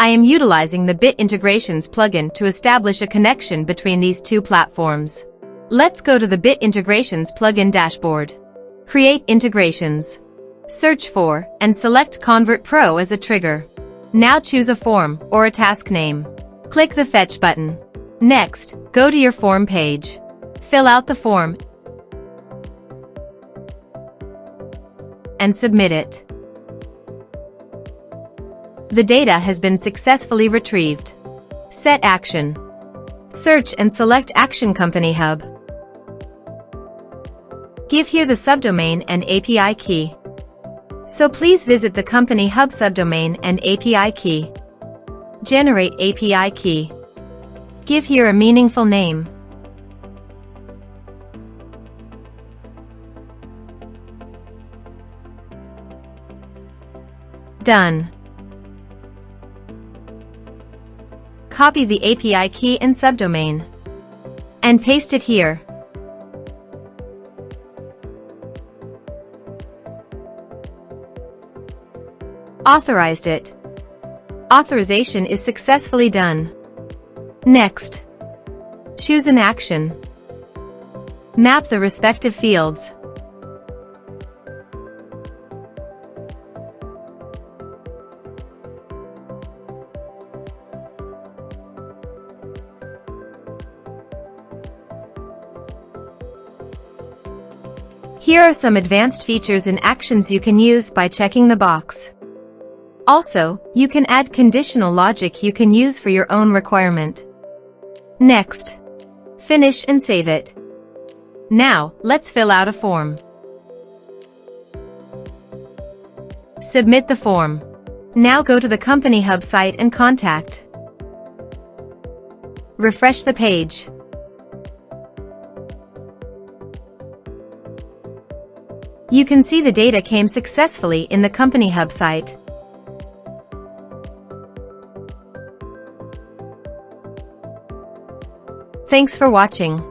I am utilizing the Bit Integrations plugin to establish a connection between these two platforms. Let's go to the Bit Integrations plugin dashboard. Create integrations. Search for and select ConvertPro as a trigger. Now choose a form or a task name. Click the Fetch button. Next, go to your form page. Fill out the form and submit it. The data has been successfully retrieved. Set action. Search and select Action CompanyHub. Give here the subdomain and API key. So please visit the CompanyHub subdomain and API key. Generate API key. Give here a meaningful name. Done. Copy the API key and subdomain and paste it here. Authorized it. Authorization is successfully done. Next, choose an action. Map the respective fields. Here are some advanced features and actions you can use by checking the box. Also, you can add conditional logic you can use for your own requirement. Next, finish and save it. Now, let's fill out a form. Submit the form. Now go to the CompanyHub site and contact. Refresh the page. You can see the data came successfully in the CompanyHub site. Thanks for watching.